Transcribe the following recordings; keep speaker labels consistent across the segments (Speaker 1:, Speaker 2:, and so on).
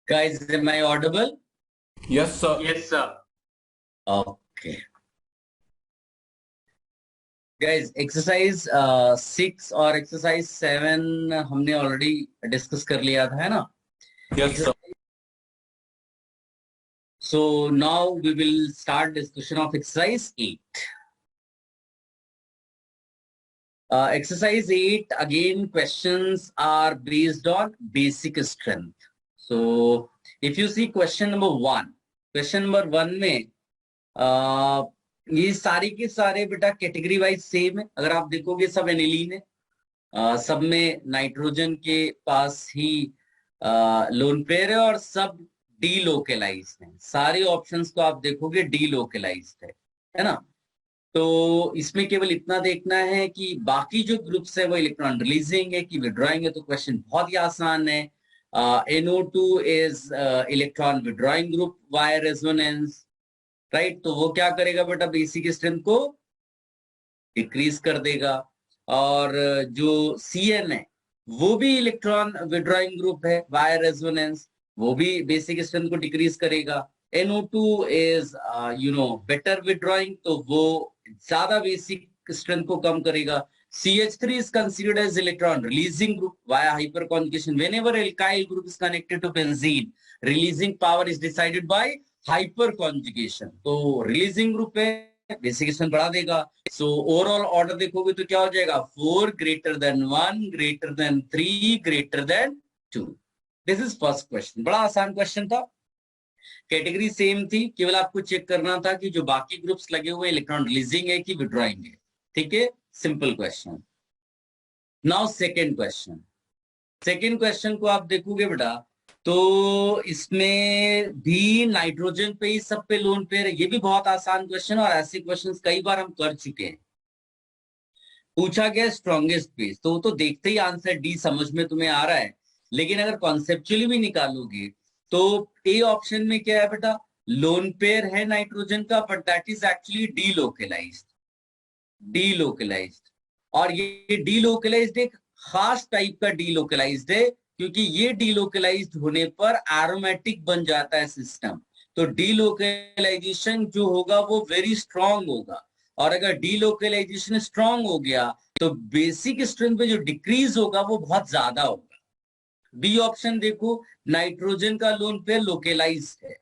Speaker 1: Guys, am I audible?
Speaker 2: Yes, sir.
Speaker 3: Yes, sir.
Speaker 1: Okay. Guys, exercise 6 और exercise 7 हमने already discuss कर लिया था, है ना?
Speaker 2: Yes, sir.
Speaker 1: So now we will start discussion of exercise 8. Exercise 8, again, questions are based on basic strength. So if you see question number 1 में ये सारी के सारे बेटा कैटेगरी वाइज सेम है. अगर आप देखोगे सब एनिलीन है, सब में नाइट्रोजन के पास ही लोन पेयर है और सब डीलोकेलाइज्ड है. सारे ऑप्शंस को आप देखोगे डीलोकेलाइज्ड है ना. तो इसमें केवल इतना देखना है कि बाकी जो ग्रुप्स है वो इलेक्ट्रॉन रिलीजिंग है कि विड्रॉइंग है. तो क्वेश्चन बहुत ही आसान है. NO2 is electron withdrawing group via resonance, right. तो वो क्या करेगा बेटा, बेसिक स्ट्रेंथ को डिक्रीज कर देगा. और जो CN है वो भी इलेक्ट्रॉन विड्रॉइंग ग्रुप है वाया रेजोनेंस, वो भी बेसिक स्ट्रेंथ को डिक्रीज करेगा. NO2 इज बेटर विड्रॉइंग, तो वो ज्यादा बेसिक स्ट्रेंथ को कम करेगा. CH3 is considered as electron releasing group via hyperconjugation. Whenever alkyl group is connected to benzene, releasing power is decided by hyperconjugation. तो releasing group है, basic strength बढ़ा देगा. So overall order देखोगे तो क्या हो जाएगा, 4 greater than 1 greater than 3 greater than 2. This is first question. बड़ा आसान क्वेश्चन था, कैटेगरी सेम थी, केवल आपको चेक करना था कि जो बाकी ग्रुप्स लगे हुए इलेक्ट्रॉन रिलीजिंग है कि विड्रॉइंग है. ठीक है, simple question. Now second question को आप देखोगे बेटा तो इसमें भी नाइट्रोजन पे ही सब पे लोन पेयर है. ये भी बहुत आसान क्वेश्चन और ऐसे क्वेश्चंस कई बार हम कर चुके हैं. पूछा गया स्ट्रॉन्गेस्ट बेस, तो देखते ही आंसर डी समझ में तुम्हें आ रहा है. लेकिन अगर कॉन्सेप्चुअली भी निकालोगे तो ए ऑप्शन में क्या है बेटा, लोन पेयर है नाइट्रोजन का, बट दैट इज एक्चुअली डीलोकेलाइज्ड. और ये डीलोकेलाइज्ड एक खास टाइप का डीलोकेलाइज्ड है, क्योंकि ये डीलोकेलाइज्ड होने पर एरोमेटिक बन जाता है सिस्टम. तो डीलोकेलाइजेशन जो होगा वो वेरी स्ट्रांग होगा, और अगर डीलोकेलाइजेशन स्ट्रांग हो गया तो बेसिक स्ट्रेंथ पे जो डिक्रीज होगा वो बहुत ज्यादा होगा. बी ऑप्शन देखो, नाइट्रोजन का लोन पेयर लोकेलाइज्ड है.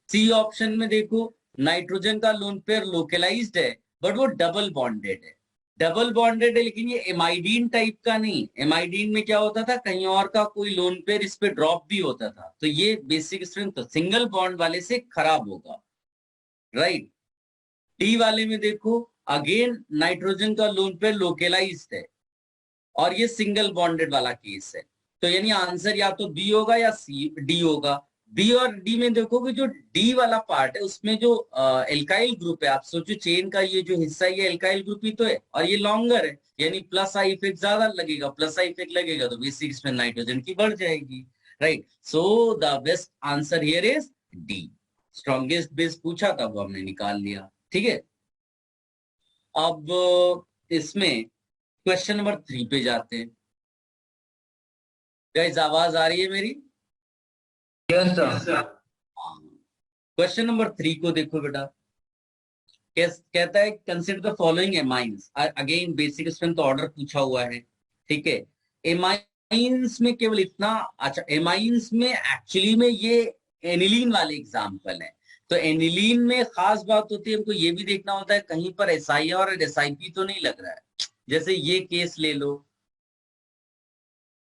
Speaker 1: सी ऑप्शन में देखो, नाइट्रोजन का लोन पेयर लोकेलाइज्ड है बट वो डबल बॉन्डेड है, लेकिन ये एमाइडीन टाइप का नहीं. एमाइडीन में क्या होता था, कहीं और का कोई लोन पेयर इस पे ड्रॉप भी होता था. तो ये बेसिक स्ट्रेंथ तो सिंगल बॉन्ड वाले से खराब होगा, राइट. डी वाले में देखो, अगेन नाइट्रोजन का लोन पेयर लोकेलाइज्ड है और ये सिंगल बॉन्डेड वाला केस है. तो यानी आंसर या तो बी होगा या डी होगा. बी और डी में देखोगे जो डी वाला पार्ट है उसमें जो एल्काइल ग्रुप है, आप सोचो चेन का ये जो हिस्सा ये एल्काइल ग्रुप ही तो है और ये लॉन्गर है, यानी प्लस आई इफेक्ट ज्यादा लगेगा. प्लस आई इफेक्ट लगेगा तो बेसिक स्ट्रेंथ नाइट्रोजन की बढ़ जाएगी, right. So the best answer here is D. Strongest base पूछा था वो हमने निकाल लिया. ठीक है, अब इसमें क्वेश्चन नंबर 3 पे जाते हैं. गाइस, आवाज आ रही है मेरी?
Speaker 3: Yes, sir.
Speaker 1: क्वेश्चन नंबर 3 को देखो बेटा, कहता है consider the following amines. Again basic strength order पूछा हुआ है. ठीक है, एमाइंस में केवल इतना, अच्छा एमाइंस में एक्चुअली में ये एनिलीन वाले एग्जाम्पल है. तो एनिलीन में खास बात होती है, हमको ये भी देखना होता है कहीं पर SI और SIP तो नहीं लग रहा है. जैसे ये केस ले लो,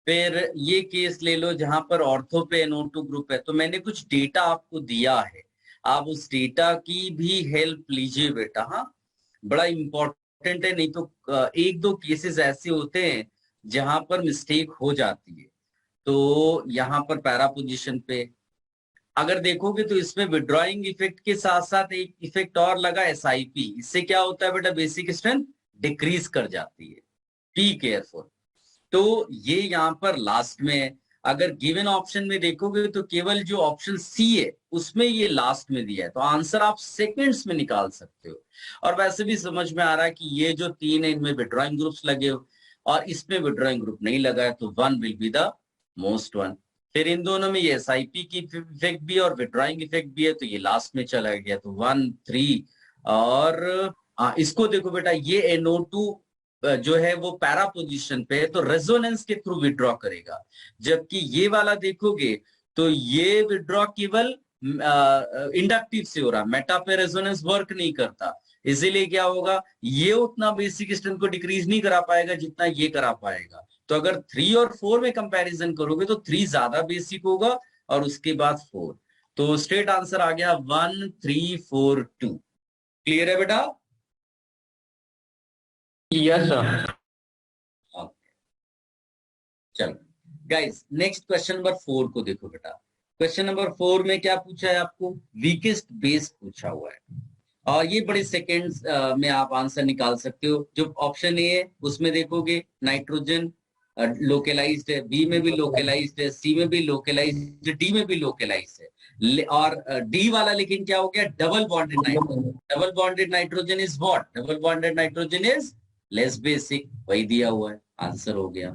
Speaker 1: फिर ये केस ले लो जहां पर ऑर्थो पे NO2 ग्रुप है. तो मैंने कुछ डेटा आपको दिया है, आप उस डेटा की भी हेल्प लीजिए बेटा. हाँ, बड़ा इंपॉर्टेंट है, नहीं तो एक दो केसेस ऐसे होते हैं जहां पर मिस्टेक हो जाती है. तो यहाँ पर पैरा पोजीशन पे अगर देखोगे तो इसमें विड्रॉइंग इफेक्ट के साथ साथ एक इफेक्ट और लगा SIP. इससे क्या होता है बेटा, बेसिक स्ट्रेंथ डिक्रीज कर जाती है. Be careful. तो ये यहाँ पर लास्ट में है. अगर गिवन ऑप्शन में देखोगे तो केवल जो ऑप्शन सी है उसमें ये लास्ट में दिया है, तो आंसर आप सेकंड्स में निकाल सकते हो. और वैसे भी समझ में आ रहा है कि ये जो 3 है इनमें विड्रॉइंग ग्रुप्स लगे हो और इसमें विड्रॉइंग ग्रुप नहीं लगा है, तो 1 will be the most one. फिर इन दोनों में ये एसआईपी की इफेक्ट भी है और विड्रॉइंग इफेक्ट भी है, तो ये लास्ट में चला गया। तो 1 3 और इसको देखो बेटा, ये NO2 जो है वो पैरा पोजीशन पे है, तो रेजोनेंस के थ्रू विड्रॉ करेगा। जबकि ये वाला देखोगे तो ये विड्रॉ केवल इंडक्टिव से हो रहा, मेटा पे रेजोनेंस वर्क नहीं करता। इसीलिए क्या होगा, ये उतना बेसिक स्ट्रेंथ को डिक्रीज नहीं करा पाएगा जितना ये करा पाएगा। तो अगर 3 और 4 में कंपैरिजन करोगे तो 3 ज्यादा बेसिक होगा और उसके बाद 4। तो स्ट्रेट आंसर आ गया 1 3 4 2। क्लियर है बेटा?
Speaker 3: Yes, sir.
Speaker 1: चलो गाइस, नेक्स्ट क्वेश्चन नंबर 4 को देखो बेटा। क्वेश्चन नंबर 4 में क्या पूछा है आपको? वीकेस्ट बेस पूछा हुआ है और ये बड़े सेकेंड्स में आप आंसर निकाल सकते हो। जो ऑप्शन ए है उसमें देखोगे नाइट्रोजन लोकेलाइज्ड है, बी में भी लोकेलाइज्ड है, सी में भी लोकेलाइज्ड है, डी में भी लोकेलाइज्ड है। और डी वाला लेकिन क्या हो गया? Double bonded nitrogen. Double bonded nitrogen is what? Double bonded nitrogen is less basic, वही दिया हुआ है, आंसर हो गया।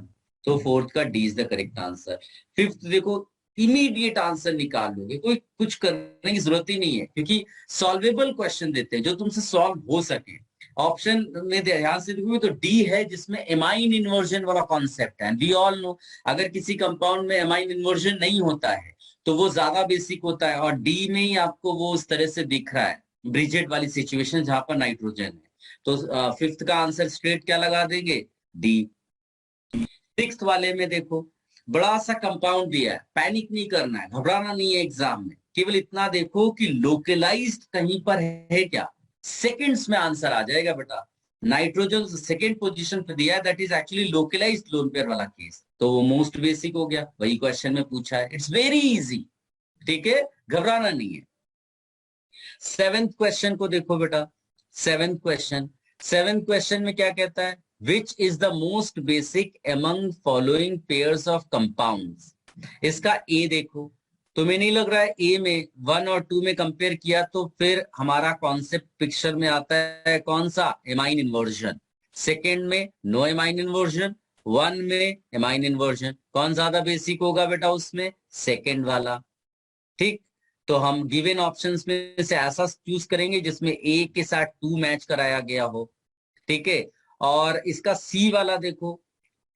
Speaker 1: तो फोर्थ का D is the correct answer. Fifth देखो, इमीडिएट आंसर निकाल लोगे, कोई कुछ करने की जरूरत ही नहीं है, क्योंकि सॉल्वेबल क्वेश्चन देते हैं जो तुमसे सॉल्व हो सके। ऑप्शन में ध्यान से देखोगे तो डी है जिसमें एमाइन इन्वर्जन वाला कॉन्सेप्ट है। वी ऑल नो, अगर किसी कंपाउंड में एमाइन इन्वर्जन नहीं होता है तो वो ज्यादा बेसिक होता है, और डी में ही आपको वो उस तरह से दिख रहा है, ब्रिजेट वाली सिचुएशन जहां पर नाइट्रोजन है। तो फिफ्थ का आंसर स्ट्रेट क्या लगा देंगे? डी। सिक्स्थ वाले में देखो, बड़ा सा कंपाउंड दिया है, पैनिक नहीं करना है, घबराना नहीं है एग्जाम में, केवल इतना देखो कि लोकलाइज्ड कहीं पर है क्या। सेकंड्स में आंसर आ जाएगा बेटा। नाइट्रोजन सेकंड पोजीशन पे दिया है, that is actually localized lone pair वाला केस, तो वो मोस्ट बेसिक हो गया, वही क्वेश्चन में पूछा है। इट्स वेरी इजी, ठीक है, घबराना नहीं है। सेवेंथ क्वेश्चन को देखो बेटा। सेवेंथ क्वेश्चन में क्या कहता है? Which is the most basic among following pairs of compounds? इसका ए देखो, तुम्हें नहीं लग रहा है ए में 1 और 2 में कंपेयर किया तो फिर हमारा कॉन्सेप्ट पिक्चर में आता है कौन सा? Amine inversion. सेकेंड में नो एमाइन इन्वर्जन, 1 में एमाइन इन्वर्जन। कौन ज्यादा बेसिक होगा बेटा उसमें? सेकेंड वाला। ठीक, तो हम गिवन ऑप्शंस में से ऐसा चूज करेंगे जिसमें ए के साथ 2 मैच कराया गया हो, ठीक है। और इसका सी वाला देखो,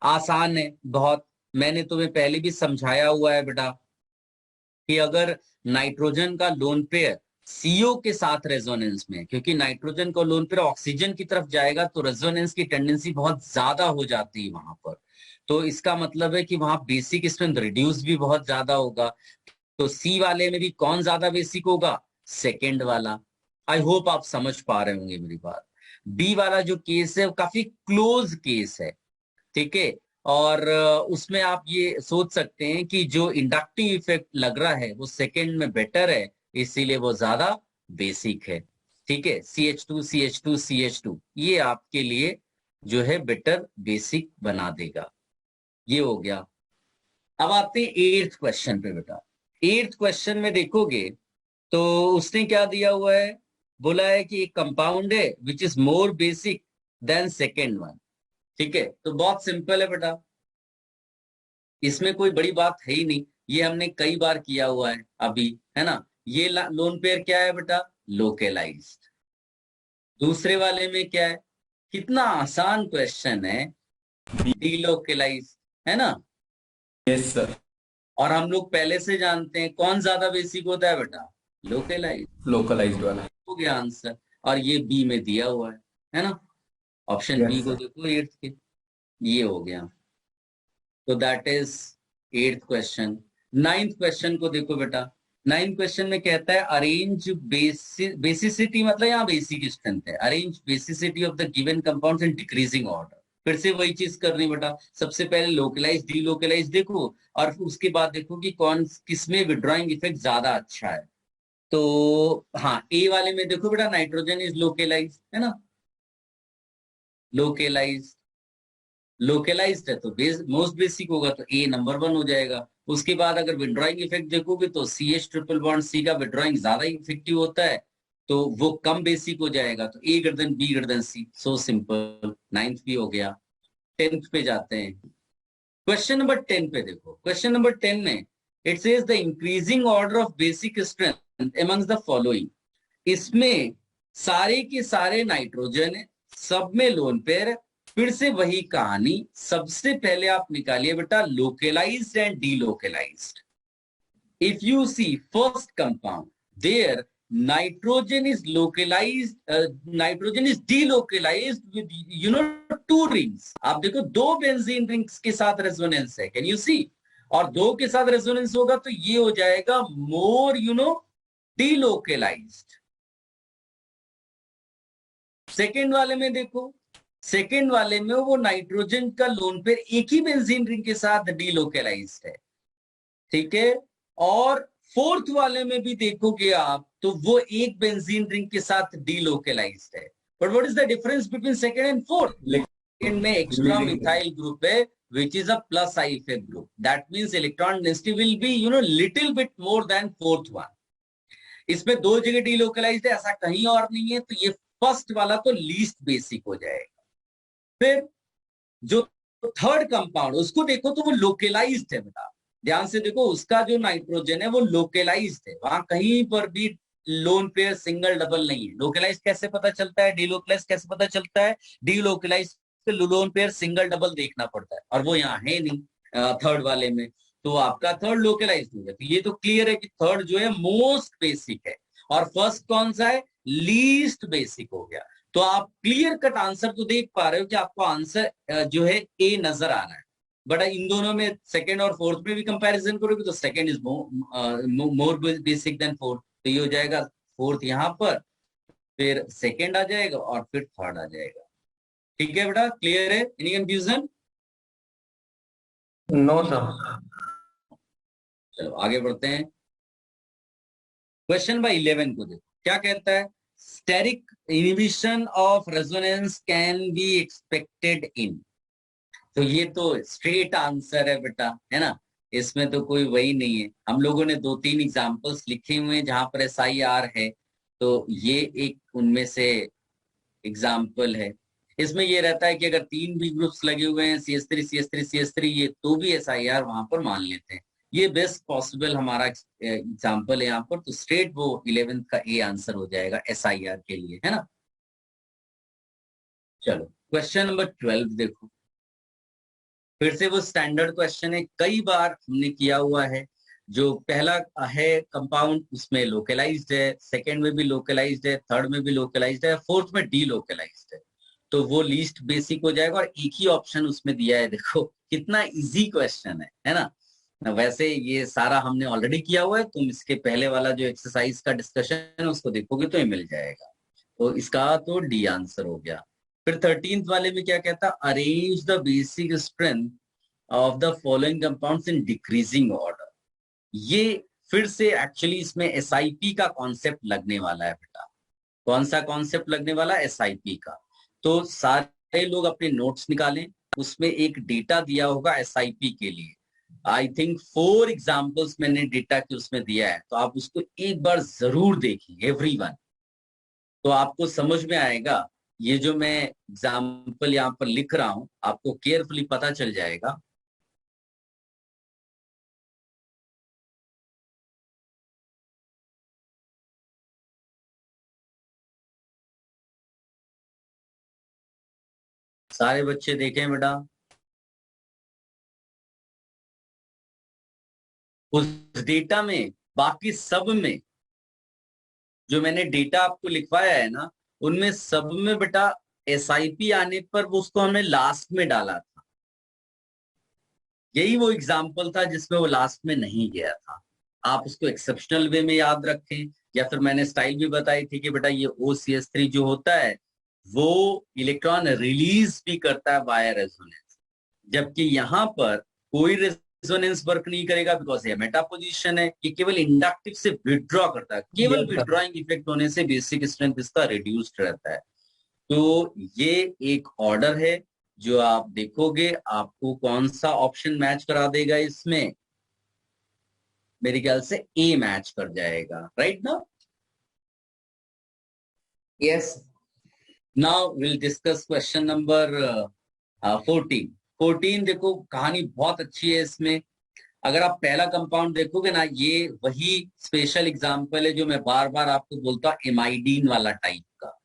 Speaker 1: आसान है बहुत, मैंने तुम्हें पहले भी समझाया हुआ है बेटा कि अगर नाइट्रोजन का लोन पेयर सीओ के साथ रेजोनेंस में, क्योंकि नाइट्रोजन का लोन पेयर ऑक्सीजन की तरफ जाएगा तो रेजोनेंस की टेंडेंसी बहुत ज्यादा हो जाती है वहां पर, तो इसका मतलब है कि वहां बेसिक स्ट्रेंथ रिड्यूस भी बहुत ज्यादा होगा। तो सी वाले में भी कौन ज्यादा बेसिक होगा? सेकेंड वाला। आई होप आप समझ पा रहे होंगे मेरी बात। बी वाला जो केस है वो काफी क्लोज केस है, ठीक है। और उसमें आप ये सोच सकते हैं कि जो इंडक्टिव इफेक्ट लग रहा है वो सेकेंड में बेटर है, इसीलिए वो ज्यादा बेसिक है, ठीक है। CH2 CH2 CH2 ये आपके लिए जो है बेटर बेसिक बना देगा। ये हो गया। अब आते हैं एट्थ क्वेश्चन पे बेटा। एट्थ क्वेश्चन में देखोगे तो उसने क्या दिया हुआ है? बोला है कि एक कंपाउंड है which is more basic than second one, ठीक है। तो बहुत सिंपल है बेटा, इसमें कोई बड़ी बात है ही नहीं, ये हमने कई बार किया हुआ है अभी, है ना। ये लोन पेयर क्या है बेटा? लोकेलाइज्ड। दूसरे वाले में क्या है? कितना आसान क्वेश्चन है, डीलोकेलाइज्ड, है ना।
Speaker 2: Yes sir.
Speaker 1: और हम लोग पहले से जानते हैं कौन ज्यादा बेसिक होता है बेटा? लोकेलाइज्ड।
Speaker 2: लोकलाइज्ड वाला।
Speaker 1: हो गया आंसर, और ये बी में दिया हुआ है ना। ऑप्शन बी
Speaker 2: यस
Speaker 1: को
Speaker 2: सर।
Speaker 1: देखो एट्थ के, ये हो गया। तो that is eighth question. Ninth question को देखो बेटा। नाइन्थ क्वेश्चन में कहता है अरेंज बेसिसिटी, मतलब यहाँ बेसिक स्ट्रेंथ है, arrange basicity of the given compounds in decreasing order. फिर से वही चीज करनी बेटा, सबसे पहले लोकलाइज डीलोकलाइज देखो, और उसके बाद देखो कि कौन किसमें विड्रॉइंग इफेक्ट ज्यादा अच्छा है। तो हाँ, ए वाले में देखो बेटा, नाइट्रोजन इज लोकेलाइज, है ना, लोकेलाइज। लोकेलाइज्ड है तो मोस्ट बेसिक होगा, तो ए नंबर 1 हो जाएगा। उसके बाद अगर विड्रॉइंग इफेक्ट देखोगे तो CH ट्रिपल बॉन्ड सी का विड्रॉइंग ज्यादा इफेक्टिव होता है, तो वो कम बेसिक हो जाएगा, तो A greater than B greater than C, so simple. Ninth भी हो गया। 10th पे जाते हैं। क्वेश्चन नंबर 10 पे देखो। क्वेश्चन नंबर 10 में it says the increasing order of basic strength amongst the following. इसमें सारे के सारे नाइट्रोजन है, सब में लोन पेयर है। फिर से वही कहानी, सबसे पहले आप निकालिए बेटा localized and delocalized. If you see first compound, there nitrogen is localized, nitrogen is delocalized with two rings। आप देखो दो बेंजीन रिंग्स के साथ रेजोनेंस है, कैन यू सी? और दो के साथ रेजोनेंस होगा तो ये हो जाएगा मोर delocalized। सेकेंड वाले में देखो, सेकेंड वाले में वो नाइट्रोजन का लोन पेयर एक ही बेंजीन रिंग के साथ डीलोकलाइज्ड है, ठीक है। और फोर्थ वाले में भी देखोगे आप तो वो एक बेंजीन रिंग के साथ डीलोकलाइज्ड है। But what is the difference between second and fourth? इनमें एक्स्ट्रा मिथाइल ग्रुप है which is a plus IFA group. That means electron density will be little bit more than fourth one। इसमें दो जगह delocalised है, ऐसा कहीं और नहीं है, तो ये फर्स्ट वाला तो लीस्ट बेसिक हो जाएगा। फिर जो थर्ड कंपाउंड उसको देखो तो वो लोकलाइज्ड है बेटा, ध्यान से देखो, उसका जो नाइट्रोजन है वो लोकलाइज्ड है, वहां कहीं पर भी लोन पेयर सिंगल डबल नहीं है। लोकलाइज कैसे पता चलता है, डीलोकलाइज कैसे पता चलता है? डीलोकलाइज के लोन पेयर सिंगल डबल देखना पड़ता है, और वो यहाँ है नहीं थर्ड वाले में, तो आपका थर्ड लोकलाइज हो गया। तो ये तो क्लियर है कि थर्ड जो है मोस्ट बेसिक है, और फर्स्ट कौन सा है? लीस्ट बेसिक हो गया। तो आप क्लियर कट आंसर तो देख पा रहे हो कि आपको आंसर जो है ए नजर आ रहा है। बट इन दोनों में सेकंड और फोर्थ में भी कंपैरिजन करोगे तो second is more basic than fourth, तो ये हो जाएगा फोर्थ यहाँ पर, फिर सेकंड आ जाएगा और फिर थर्ड आ जाएगा। ठीक है बेटा, क्लियर है? Any confusion?
Speaker 3: No sir.
Speaker 1: चलो आगे बढ़ते हैं। क्वेश्चन नंबर 11 को देखो, क्या कहता है? Steric inhibition of resonance can be expected in. तो ये तो स्ट्रेट आंसर है बेटा, है ना, इसमें तो कोई वही नहीं है। हम लोगों ने दो तीन एग्जांपल्स लिखे हुए हैं जहां पर SIR है, तो ये एक उनमें से एग्जाम्पल है। इसमें ये रहता है कि अगर तीन भी ग्रुप्स लगे हुए हैं CS3 CS3 CS3 ये, तो भी SIR वहां पर मान लेते हैं। ये बेस्ट पॉसिबल हमारा एग्जाम्पल है यहाँ पर, तो स्ट्रेट वो 11th का ए आंसर हो जाएगा SIR के लिए, है ना। चलो क्वेश्चन नंबर 12 देखो, फिर से वो स्टैंडर्ड क्वेश्चन है, कई बार हमने किया हुआ है। जो पहला है कंपाउंड उसमें लोकलाइज्ड है, सेकंड में भी लोकलाइज्ड है, थर्ड में भी लोकलाइज्ड है, फोर्थ में डीलोकलाइज्ड है, तो वो लीस्ट बेसिक हो जाएगा। और एक ही ऑप्शन उसमें दिया है, देखो कितना इजी क्वेश्चन है ना। वैसे ये सारा हमने ऑलरेडी किया हुआ है, तुम इसके पहले वाला जो एक्सरसाइज का डिस्कशन है उसको देखोगे तो ये मिल जाएगा। तो इसका तो डी आंसर हो गया। फिर 13th वाले में क्या कहता? Arrange the basic strength of the following compounds in decreasing order. ये फिर से एक्चुअली इसमें SIP का कॉन्सेप्ट लगने वाला है बेटा। कौन सा कॉन्सेप्ट लगने वाला है? SIP का। तो सारे लोग अपने नोट्स निकालें, उसमें एक डेटा दिया होगा SIP के लिए। आई थिंक 4 एग्जाम्पल्स मैंने डेटा के उसमें दिया है, तो आप उसको एक बार जरूर देखिए एवरीवन, तो आपको समझ में आएगा। ये जो मैं एग्जाम्पल यहाँ पर लिख रहा हूं आपको केयरफुली पता चल जाएगा। सारे बच्चे देखें बेटा, उस डेटा में, बाकी सब में जो मैंने डेटा आपको लिखवाया है ना, उनमें सब में बेटा SIP आने पर वो उसको हमने लास्ट में डाला था। यही वो एग्जाम्पल था जिसमें वो लास्ट में नहीं गया था। आप उसको एक्सेप्शनल वे में याद रखें, या फिर मैंने स्टाइल भी बताई थी कि बेटा ये OCS3 जो होता है वो इलेक्ट्रॉन रिलीज भी करता है वाया रेजोनेंस, जबकि यहाँ पर कोई रेजोनेंस वर्क नहीं करेगा बिकॉज ये मेटा पोजीशन है। ये केवल इंडक्टिव से विड्रॉ करता है, केवल विड्रॉइंग इफेक्ट होने से बेसिक स्ट्रेंथ इसका रिड्यूस्ड रहता है। तो ये एक ऑर्डर है जो आप देखोगे, आपको कौन सा ऑप्शन मैच करा देगा इसमें? मेरे ख्याल से ए मैच कर जाएगा, राइट ना?
Speaker 3: Yes.
Speaker 1: Now will discuss question number 14। देखो कहानी बहुत अच्छी है इसमें। अगर आप पहला कंपाउंड देखोगे ना, ये वही स्पेशल एग्जांपल है जो मैं बार बार आपको बोलता हूँ, एमाइडीन वाला टाइप का।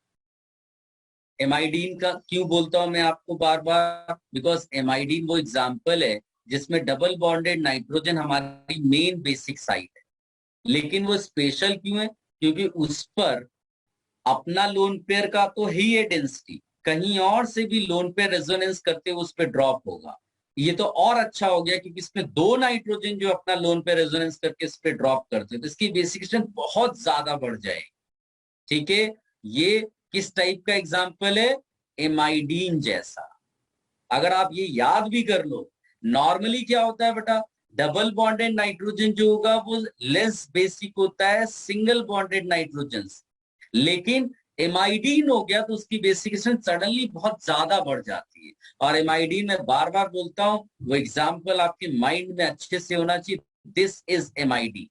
Speaker 1: एमाइडीन का क्यों बोलता हूं मैं आपको बार बार? बिकॉज एमाइडीन वो एग्जाम्पल है जिसमें डबल बॉन्डेड नाइट्रोजन हमारी मेन बेसिक साइट है। लेकिन वो स्पेशल क्यों है? क्योंकि उस पर अपना लोन पेयर का तो ही है डेंसिटी, कहीं और से भी लोन पेयर रेजोनेंस करते हुए उस पर ड्रॉप होगा। ये तो और अच्छा हो गया क्योंकि इसमें दो नाइट्रोजन जो अपना लोन पेयर रेजोनेंस करके इस पे ड्रॉप करते हैं, तो इसकी बेसिक स्ट्रेंथ बहुत ज्यादा बढ़ जाएगी। ठीक है, ये किस टाइप का एग्जाम्पल है? एमाइडीन जैसा। अगर आप ये याद भी कर लो, नॉर्मली क्या होता है बेटा, डबल बॉन्डेड नाइट्रोजन जो होगा वो लेस बेसिक होता है सिंगल बॉन्डेड नाइट्रोजन, लेकिन एमाइडीन हो गया तो उसकी बेसिक स्ट्रेंथ सडनली बहुत ज्यादा बढ़ जाती है। और एमाइडीन में बार बार बोलता हूं, वो एग्जाम्पल आपके माइंड में अच्छे से होना चाहिए, दिस इज एमाइडीन,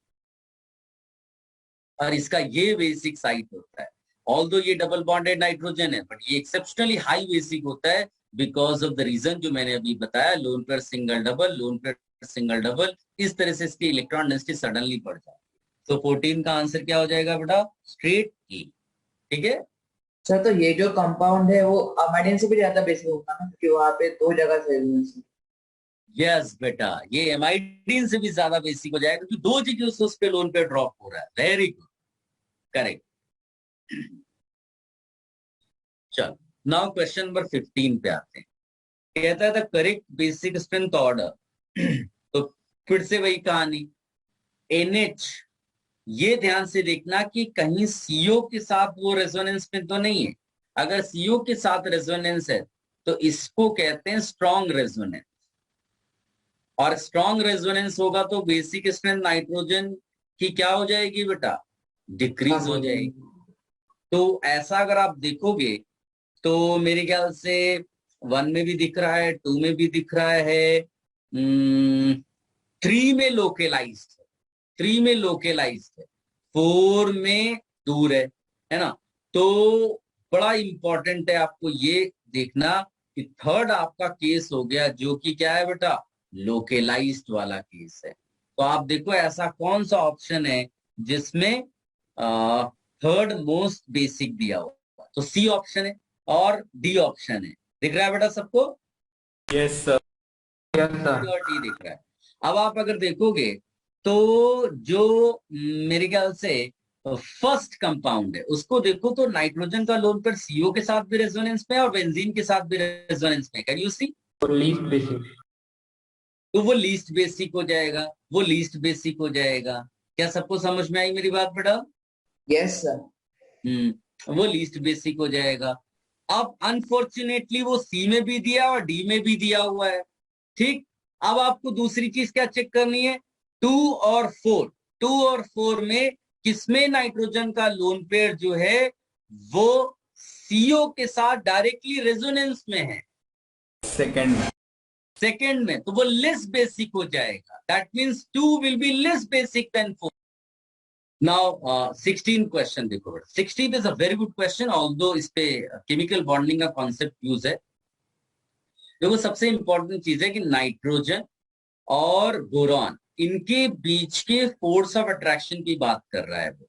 Speaker 1: और इसका ये बेसिक साइट होता है। ऑल्दो ये डबल बॉन्डेड नाइट्रोजन है, बट ये एक्सेप्शनली हाई बेसिक होता है बिकॉज ऑफ द रीजन जो मैंने अभी बताया, loan pair single double, loan pair single double, इस तरह से इसकी इलेक्ट्रॉन डेंसिटी सडनली बढ़ जाती है। तो 14 का आंसर क्या हो जाएगा बेटा? स्ट्रेट ई। ठीक है,
Speaker 3: सर तो ये जो कंपाउंड है वो अमाइडिन से भी ज्यादा बेसिक होगा ना, क्योंकि वहाँ पे दो जगह से
Speaker 1: यस बेटा, ये एमाइडीन से भी ज्यादा बेसिक हो जाएगा क्योंकि दो जगह से उस पे लोन पे ड्रॉप हो रहा है। Very good, correct. चलो, नाउ क्वेश्चन नंबर 15 पे आते हैं। कहता है the correct basic strength order. तो फिर से वही कहानी, NH, ये ध्यान से देखना कि कहीं CO के साथ वो रेजोनेंस में तो नहीं है। अगर CO के साथ रेजोनेंस है तो इसको कहते हैं स्ट्रॉन्ग रेजोनेंस, और स्ट्रॉन्ग रेजोनेंस होगा तो बेसिक स्ट्रेंथ नाइट्रोजन की क्या हो जाएगी बेटा? डिक्रीज हो जाएगी। तो ऐसा अगर आप देखोगे तो मेरे ख्याल से 1 में भी दिख रहा है, 2 में भी दिख रहा है, 3 में लोकेलाइज्ड है, 3 में लोकेलाइज्ड है, 4 में दूर है ना? तो बड़ा इंपॉर्टेंट है आपको ये देखना कि थर्ड आपका केस हो गया जो कि क्या है बेटा? लोकेलाइज्ड वाला केस है। तो आप देखो ऐसा कौन सा ऑप्शन है जिसमें थर्ड मोस्ट बेसिक दिया हुआ? तो C ऑप्शन है और D ऑप्शन है। दिख रहा है बेटा सबको?
Speaker 2: Yes sir.
Speaker 3: Yes
Speaker 1: C
Speaker 3: sir.
Speaker 1: और D दिख रहा है। अब आप अगर देखोगे तो जो मेरे ख्याल से फर्स्ट कंपाउंड है उसको देखो तो नाइट्रोजन का लोन पर CO के साथ भी रेजोनेंस में है और बेंजीन के साथ भी रेजोनेंस में। Can you see?
Speaker 2: Least basic.
Speaker 1: तो वो लीस्ट बेसिक हो जाएगा, वो लीस्ट बेसिक हो जाएगा। क्या सबको समझ में आई मेरी बात बेटा?
Speaker 3: Yes sir.
Speaker 1: वो लीस्ट बेसिक हो जाएगा। अब अनफॉर्चुनेटली वो C में भी दिया और D में भी दिया हुआ है। ठीक, अब आपको दूसरी चीज क्या चेक करनी है? 2 और 4, 2 और 4 में किसमें नाइट्रोजन का लोन पेयर जो है वो CO के साथ डायरेक्टली रेजोनेंस में है,
Speaker 2: सेकंड में।
Speaker 1: सेकंड में, तो वो लेस बेसिक हो जाएगा। That means 2 will be less basic than 4। Now 16 question देखो। 16 is a very good question, although इस पे केमिकल बॉन्डिंग का कॉन्सेप्ट यूज है। देखो सबसे इंपॉर्टेंट चीज है कि नाइट्रोजन और बोरॉन, इनके बीच के फोर्स ऑफ अट्रैक्शन की बात कर रहा है वो।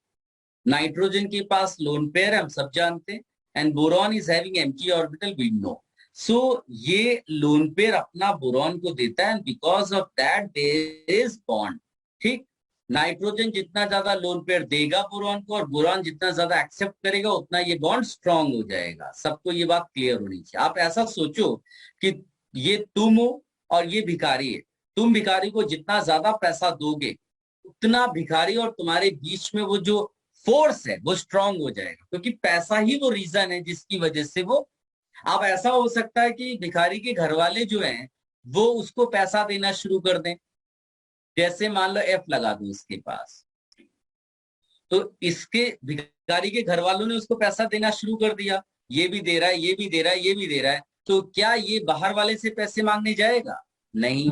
Speaker 1: नाइट्रोजन के पास लोन पेयर है, हम सब जानते हैं, and boron is having empty orbital, we know. So ये लोन पेयर अपना बोरॉन को देता है, because of that there is bond. ठीक, नाइट्रोजन जितना ज्यादा लोन पेयर देगा बोरॉन को और बोरॉन जितना ज्यादा एक्सेप्ट करेगा उतना ये बॉन्ड स्ट्रांग हो जाएगा। सबको ये बात क्लियर होनी चाहिए। आप ऐसा सोचो कि ये तुम हो और ये भिखारी है, तुम भिखारी को जितना ज्यादा पैसा दोगे उतना भिखारी और तुम्हारे बीच में वो जो फोर्स है वो स्ट्रांग हो जाएगा, क्योंकि पैसा ही वो रीजन है जिसकी वजह से वो। अब ऐसा हो सकता है कि भिखारी के घर वाले जो हैं वो उसको पैसा देना शुरू कर दें, जैसे मान लो F लगा दो इसके पास, तो इसके भिखारी के घर वालों ने उसको पैसा देना शुरू कर दिया, ये भी दे रहा है, ये भी दे रहा है, ये भी दे रहा है, तो क्या ये बाहर वाले से पैसे मांगने जाएगा? नहीं।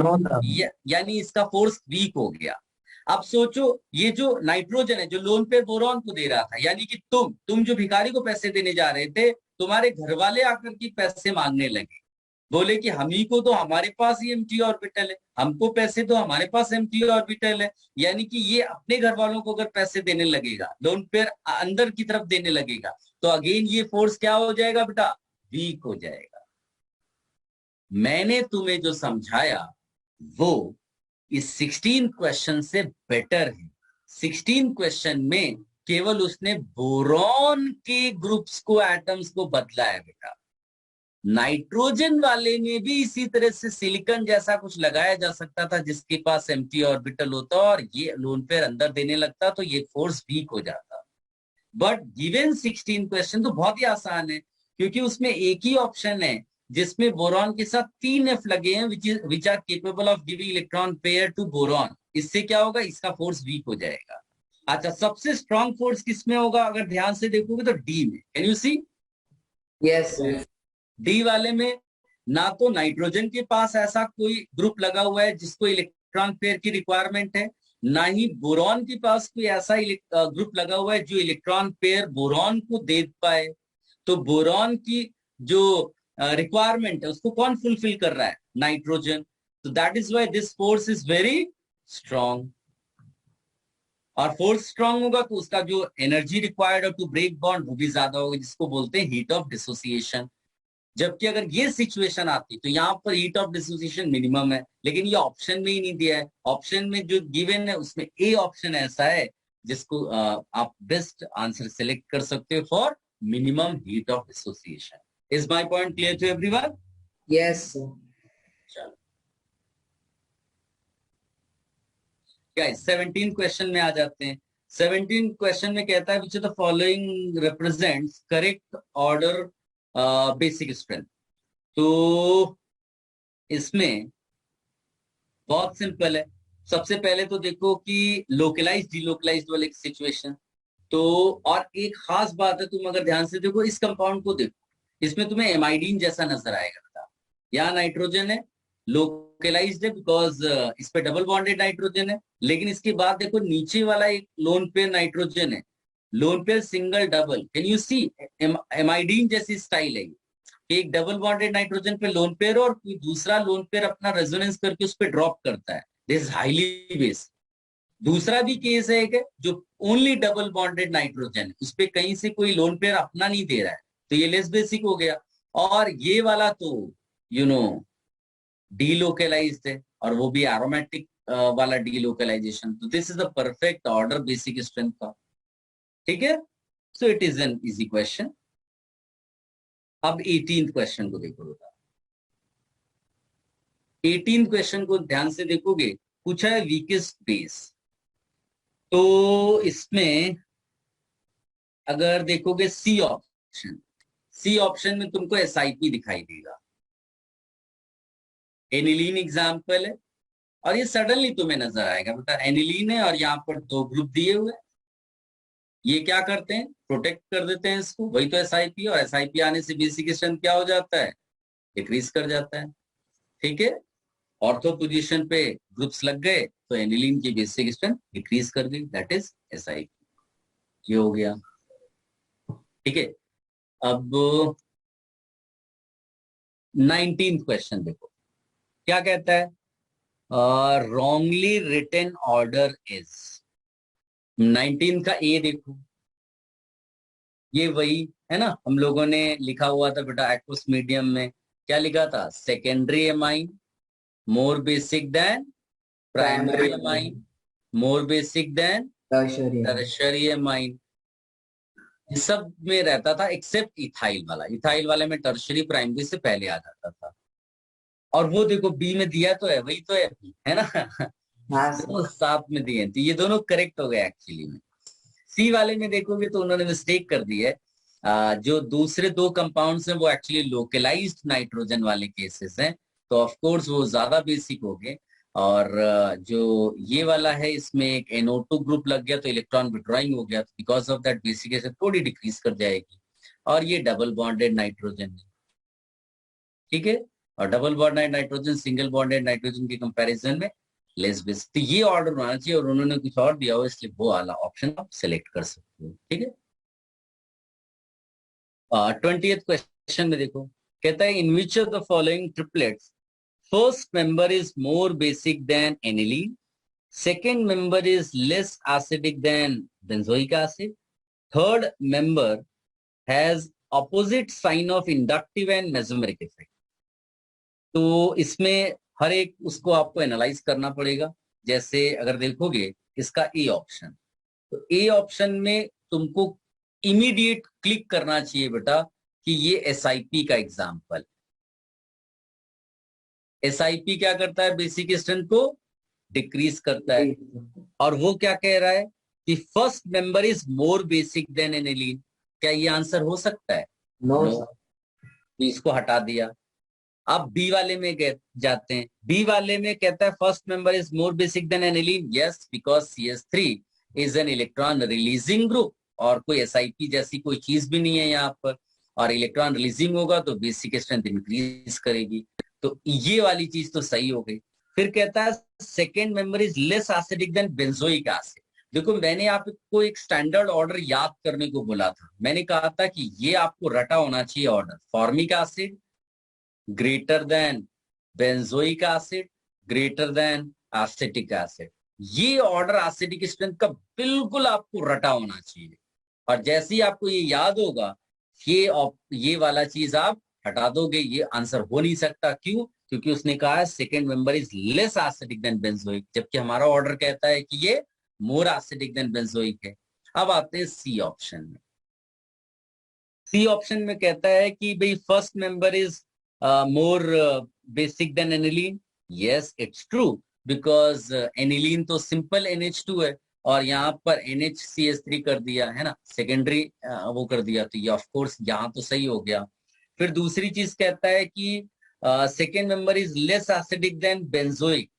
Speaker 1: यानी इसका फोर्स वीक हो गया। अब सोचो ये जो नाइट्रोजन है जो लोन पे बोरॉन को दे रहा था, यानी कि तुम जो भिखारी को पैसे देने जा रहे थे, तुम्हारे घर वाले आकर के पैसे मांगने लगे, बोले कि हम ही को तो हमारे पास ही एम्प्टी ऑर्बिटल है, हमको पैसे तो हमारे पास एम्प्टी ऑर्बिटल है, यानी कि ये अपने घर वालों को अगर पैसे देने लगेगा, लोन पेयर अंदर की तरफ देने लगेगा, तो अगेन ये फोर्स क्या हो जाएगा बेटा, वीक हो जाएगा। मैंने तुम्हें जो समझाया वो इस 16 क्वेश्चन से बेटर है। 16 क्वेश्चन में केवल उसने बोरॉन के ग्रुप्स को, एटम्स को बदला है बेटा। नाइट्रोजन वाले में भी इसी तरह से सिलिकॉन जैसा कुछ लगाया जा सकता था जिसके पास एम्प्टी ऑर्बिटल होता और ये लोन पेयर अंदर देने लगता तो ये फोर्स वीक हो जाता। बट गिवन 16 क्वेश्चन तो बहुत ही आसान है, क्योंकि उसमें एक ही ऑप्शन है जिसमें बोरॉन के साथ 3 एफ लगे हैं, which are capable of giving electron pair to boron. इससे क्या होगा, इसका फोर्स वीक हो जाएगा। अच्छा, सबसे स्ट्रॉन्ग फोर्स किसमें होगा, अगर ध्यान से देखोगे तो डी में। Can you see?
Speaker 3: Yes
Speaker 1: D वाले में ना तो नाइट्रोजन के पास ऐसा कोई ग्रुप लगा हुआ है जिसको इलेक्ट्रॉन पेयर की रिक्वायरमेंट है, ना ही बोरॉन के पास कोई ऐसा ग्रुप लगा हुआ है जो इलेक्ट्रॉन पेयर बोरॉन को दे पाए। तो बोरॉन की जो रिक्वायरमेंट है उसको कौन फुलफिल कर रहा है, नाइट्रोजन। तो that is why this force is very strong. और फोर्स स्ट्रॉन्ग होगा तो उसका जो energy required to break bond वो भी ज्यादा होगा, जिसको बोलते हैं हीट ऑफ डिसोसिएशन। जबकि अगर ये सिचुएशन आती तो यहाँ पर हीट ऑफ डिसोसिएशन मिनिमम है, लेकिन ये ऑप्शन में ही नहीं दिया है। ऑप्शन में जो गिवन है उसमें ए ऑप्शन ऐसा है जिसको आप बेस्ट आंसर सेलेक्ट कर सकते हो for minimum heat of dissociation. Is my point clear to everyone?
Speaker 3: Yes
Speaker 1: चलो गाइस 17 क्वेश्चन में आ जाते हैं। 17 क्वेश्चन में कहता है which of the following represents correct order basic strength. तो इसमें बहुत सिंपल है। सबसे पहले तो देखो कि लोकलाइज डिलोकलाइज्ड वाले सिचुएशन। तो और एक खास बात है, तुम अगर ध्यान से देखो इस कंपाउंड को देखो, इसमें तुम्हें एमाइडीन जैसा नजर आएगा बेटा। यहाँ नाइट्रोजन है, लोकलाइज्ड है बिकॉज इस पे डबल बॉन्डेड नाइट्रोजन है, लेकिन इसके बाद देखो नीचे वाला एक लोन पेयर नाइट्रोजन है, lone pair single double. Can you see? Amidine जैसी स्टाइल है। एक डबल बॉन्डेड नाइट्रोजन पे लोन पेयर और कोई दूसरा लोन पेयर अपना रेजोनेंस करके उस पर ड्रॉप करता है, दिस इज हाईली बेस। दूसरा भी केस है एक है जो ओनली डबल बॉन्डेड नाइट्रोजन है, उस पर कहीं से कोई लोन पेयर अपना नहीं दे रहा है, तो ये लेस बेसिक हो गया। और ये वाला तो यू नो डीलोकलाइज्ड है, और वो भी एरोमेटिक वाला डीलोकलाइजेशन। तो this is the perfect order basic strength का। ठीक है, so it is an easy question. अब 18th क्वेश्चन को देखो बेटा। 18th क्वेश्चन को ध्यान से देखोगे, पूछा है वीकेस्ट बेस। तो इसमें अगर देखोगे सी ऑप्शन, सी ऑप्शन में तुमको SiP दिखाई देगा। एनिलीन एग्जाम्पल है, और ये सडनली तुम्हें नजर आएगा बेटा, एनिलीन है और यहाँ पर 2 ग्रुप दिए हुए। ये क्या करते हैं, प्रोटेक्ट कर देते हैं इसको, वही तो SiP। और SiP आने से बेसिक स्ट्रेंथ क्या हो जाता है, डिक्रीज कर जाता है। ठीक है, ऑर्थो पोजीशन पे ग्रुप्स लग गए तो एनिलीन की बेसिक स्ट्रेंथ डिक्रीज कर गई, दैट इज SiP। ये हो गया। ठीक है, अब 19th क्वेश्चन देखो क्या कहता है, रॉन्गली रिटन ऑर्डर इज। 19 का ए देखो, ये वही है ना, हम लोगों ने लिखा हुआ था बेटा एक्वस मीडियम में। क्या लिखा था, secondary amine more basic than primary amine, more basic than tertiary amine. इस सब में रहता था एक्सेप्ट इथाइल वाला। इथाइल वाले में टर्शरी प्राइमरी से पहले आ जाता था। और वो देखो बी में दिया तो है, वही तो है ना। दोनों साथ में दिए, तो ये दोनों करेक्ट हो गए एक्चुअली में। सी वाले में देखोगे तो उन्होंने मिस्टेक कर दी है। जो दूसरे 2 कंपाउंड्स हैं वो एक्चुअली लोकलाइज्ड नाइट्रोजन वाले केसेस हैं, तो ऑफ कोर्स वो ज्यादा बेसिक हो गए। और जो ये वाला है इसमें एक NO2 ग्रुप लग गया तो इलेक्ट्रॉन विड्रॉइंग हो गया, तो बिकॉज ऑफ दैट बेसिक थोड़ी डिक्रीज कर जाएगी। और ये डबल बॉन्डेड नाइट्रोजन है। ठीक है, और double bonded nitrogen single bonded nitrogen के कंपैरिजन में लेस बेस। तो ये ऑर्डर होना चाहिए, और उन्होंने कुछ और दिया हो इसलिए वो वाला ऑप्शन आप सेलेक्ट कर सकते हो। ठीक है, 20th क्वेश्चन में देखो कहता है in which of the following triplets first member is more basic than aniline, second member is less acidic than benzoic acid, third member has opposite sign of inductive and mesomeric effect. तो इसमें हर एक उसको आपको analyse करना पड़ेगा। जैसे अगर देखोगे इसका ए ऑप्शन, तो ए ऑप्शन में तुमको इमीडिएट क्लिक करना चाहिए बेटा कि ये एसआईपी का एग्जाम्पल। एसआईपी क्या करता है? बेसिक स्ट्रेंथ को डिक्रीज करता है। और वो क्या कह रहा है कि first member is more basic than aniline. क्या ये आंसर हो सकता है?
Speaker 3: No
Speaker 1: No. तो इसको हटा दिया। अब बी वाले में जाते हैं। बी वाले में कहता है first member is more basic than aniline. Yes, because CH3 is an electron releasing group और कोई एसआईपी जैसी कोई चीज भी नहीं है यहाँ पर, और इलेक्ट्रॉन रिलीजिंग होगा तो बेसिक स्ट्रेंथ इंक्रीज करेगी। तो ये वाली चीज तो सही हो गई। फिर कहता है second member is less acidic than benzoic acid. देखो मैंने आपको एक स्टैंडर्ड ऑर्डर याद करने को बोला था। मैंने कहा था कि ये आपको रटा होना चाहिए order, formic acid greater than benzoic acid greater than acetic acid. ये ऑर्डर एसिडिक स्ट्रेंथ का बिल्कुल आपको रटा होना चाहिए। और जैसे ही आपको ये याद होगा ये वाला चीज आप हटा दोगे, ये आंसर हो नहीं सकता। क्यों? क्योंकि उसने कहा है second member is less acidic than benzoic, जबकि हमारा ऑर्डर कहता है कि ये मोर एसिडिक देन बेंजोइक है। अब आते हैं सी ऑप्शन में। सी ऑप्शन में कहता है कि भाई first member is more basic than aniline. Yes, it's true, because aniline तो सिंपल NH2 है और यहाँ पर NHCH3 कर दिया है ना, सेकेंडरी वो कर दिया, तो ये ऑफ कोर्स यहाँ तो सही हो गया। फिर दूसरी चीज कहता है कि second member is less acidic than benzoic.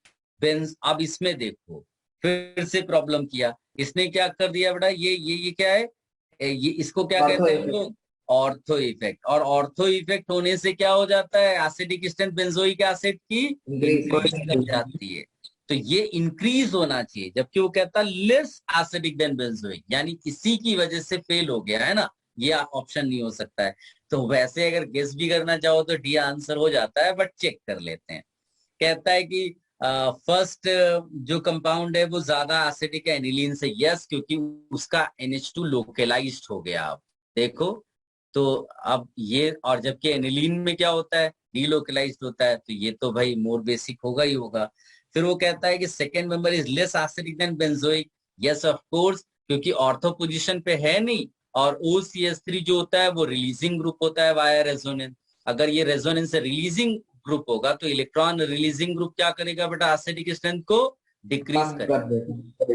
Speaker 1: अब इसमें देखो फिर से प्रॉब्लम किया इसने, क्या कर दिया बेटा, ये क्या है, ये इसको क्या कहते हैं लोग? Ortho effect. और ऑर्थो इफेक्ट होने से क्या हो जाता है? एसिडिक स्ट्रेंथ बेंजोइक एसिड की इंक्रीज कर जाती है। तो ये इंक्रीज होना चाहिए, जबकि वो कहता है लेस एसिडिक देन बेंजोइक, यानी इसी की वजह से फेल हो गया है ना, ये ऑप्शन नहीं हो सकता है। तो वैसे अगर गेस भी करना चाहो तो डी आंसर हो जाता है, बट चेक कर लेते हैं। कहता है कि फर्स्ट जो कंपाउंड है वो ज्यादा एसिडिक है एनिलीन से। यस, क्योंकि उसका NH2 लोकलाइज्ड हो गया। आप देखो तो अब ये, और जबकि एनिलीन में क्या होता है? डीलोकलाइज्ड होता है, तो ये तो भाई मोर बेसिक होगा ही होगा। फिर वो कहता है कि second member is less acidic than benzoic. Yes of course, क्योंकि ऑर्थो पोजीशन पे है नहीं, और OCH3 जो होता है वो रिलीजिंग ग्रुप होता है वाया रेजोनेंस। अगर ये रेजोनेंस से रिलीजिंग ग्रुप होगा तो इलेक्ट्रॉन रिलीजिंग ग्रुप क्या करेगा बेटा? एसिडिक स्ट्रेंथ को डिक्रीज करेगा।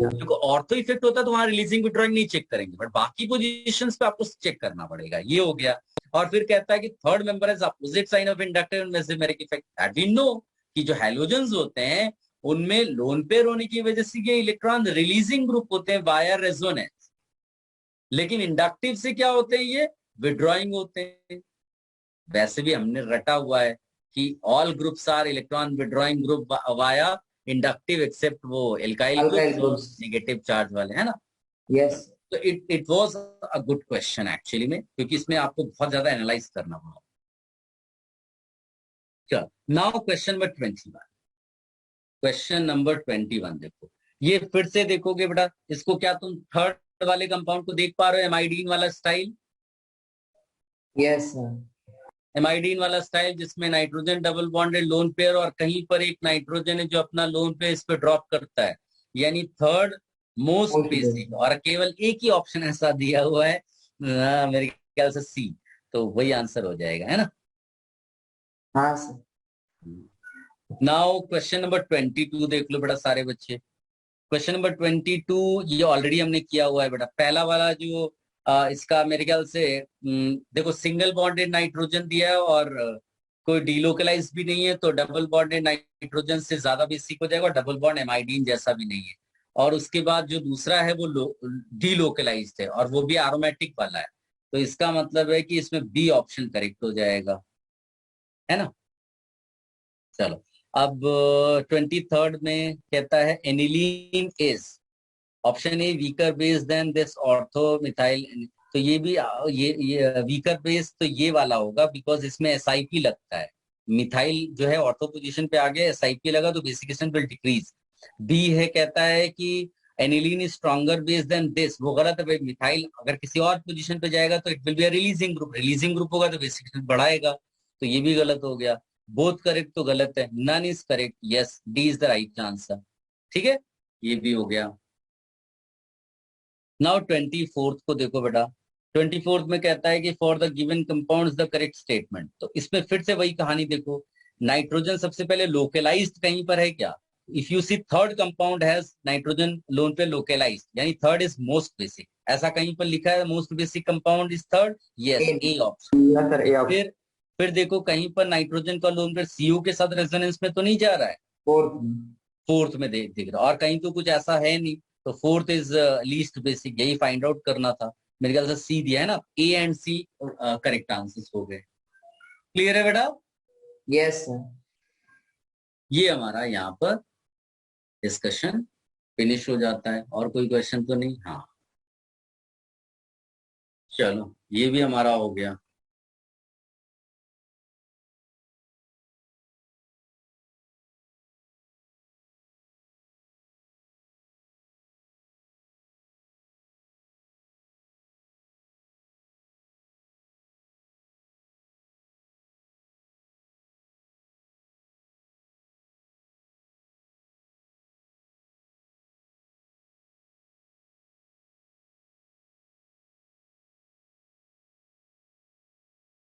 Speaker 1: देखो ऑर्थो इफेक्ट होता है तो वहां रिलीजिंग विड्रॉइंग नहीं चेक करेंगे, बट बाकी पोजीशंस पे आपको चेक करना पड़ेगा। ये हो गया। और फिर कहता है कि third member is opposite sign of inductive and mesomeric effect. That we know कि जो हैलोजेंस होते हैं उनमें लोन पेयर होने की वजह से ये इलेक्ट्रॉन रिलीजिंग ग्रुप होते हैं वाया रेजोनेंस, लेकिन इंडक्टिव से क्या होते हैं? ये विड्रॉइंग होते हैं। वैसे भी हमने रटा हुआ है कि all groups are electron withdrawing group via inductive except वो एल्काइल ग्रुप्स नेगेटिव चार्ज वाले, है ना?
Speaker 3: यस।
Speaker 1: तो it was a good question actually में, क्योंकि इसमें आपको बहुत ज्यादा एनालाइज करना पड़ा। चलो now question number 21। Question number 21 देखो, ये फिर से देखोगे बेटा, इसको क्या तुम थर्ड वाले कंपाउंड को देख पा रहे हो? एमाइडीन वाला स्टाइल।
Speaker 3: यस
Speaker 1: एमाइडीन वाला स्टाइल जिसमें nitrogen double bonded loan pair और कहीं पर एक नाइट्रोजन है जो अपना लोन पेयर इस पे ड्रॉप करता है, यानी थर्ड मोस्ट बेसिक। और केवल एक ही ऑप्शन ऐसा दिया हुआ है, मेरे ख्याल से सी, तो वही आंसर हो जाएगा, है ना?
Speaker 3: हाँ सर।
Speaker 1: नाउ क्वेश्चन नंबर 22 देख लो बेटा सारे बच्चे। क्वेश्चन नंबर 22 ये ऑलरेडी हमने किया हुआ है बेटा। पहला वाला जो इसका मेरे ख्याल से देखो सिंगल बॉन्डेड नाइट्रोजन दिया है और कोई डीलोकलाइज भी नहीं है, तो डबल बॉन्डेड नाइट्रोजन से ज्यादा बेसिक हो जाएगा, और डबल बॉन्ड एमाइडीन जैसा भी नहीं है। और उसके बाद जो दूसरा है वो डीलोकलाइज्ड है और वो भी एरोमेटिक वाला है, तो इसका मतलब है कि इसमें बी ऑप्शन करेक्ट हो जाएगा, है ना? चलो अब 23rd में कहता है aniline is option A weaker base than this ortho methyl तो ये भी ये वीकर बेस तो ये वाला होगा, बिकॉज इसमें SIP लगता है। मिथाइल जो है ऑर्थो पोजीशन पे आ गया, SIP लगा तो basic strength will decrease. B है कहता है कि aniline is stronger base than this, वो गलत है भाई। मिथाइल अगर किसी और पोजीशन पे जाएगा तो it will be a releasing group होगा तो बेसिक स्ट्रेंथ बढ़ाएगा, तो ये भी गलत हो गया। बोथ करेक्ट तो गलत है, none is correct, yes D is the right answer. ठीक है, ये भी हो गया। नाउ 24th को देखो बेटा। 24th में कहता है कि for the given compounds the correct statement. तो इसमें फिर से वही कहानी देखो, नाइट्रोजन सबसे पहले लोकलाइज्ड कहीं पर है क्या? If you see third compound has nitrogen lone pair localized, यानी थर्ड इज मोस्ट बेसिक, ऐसा कहीं पर लिखा है most basic compound is third, yes A option.
Speaker 3: या सर ए ऑप्शन।
Speaker 1: फिर देखो कहीं पर नाइट्रोजन का लोन पेयर CO के साथ रेजोनेंस में तो नहीं जा रहा है,
Speaker 3: फोर्थ।
Speaker 1: फोर्थ में दिख रहा, और कहीं तो कुछ ऐसा है नहीं, तो फोर्थ इज लीस्ट बेसिक, यही फाइंड आउट करना था। मेरे ख्याल से सी दिया है ना, A and C correct answers हो गए। क्लियर है बेटा?
Speaker 3: Yes sir.
Speaker 1: ये हमारा यहाँ पर डिस्कशन फिनिश हो जाता है। और कोई क्वेश्चन तो नहीं? हाँ, चलो ये भी हमारा हो गया।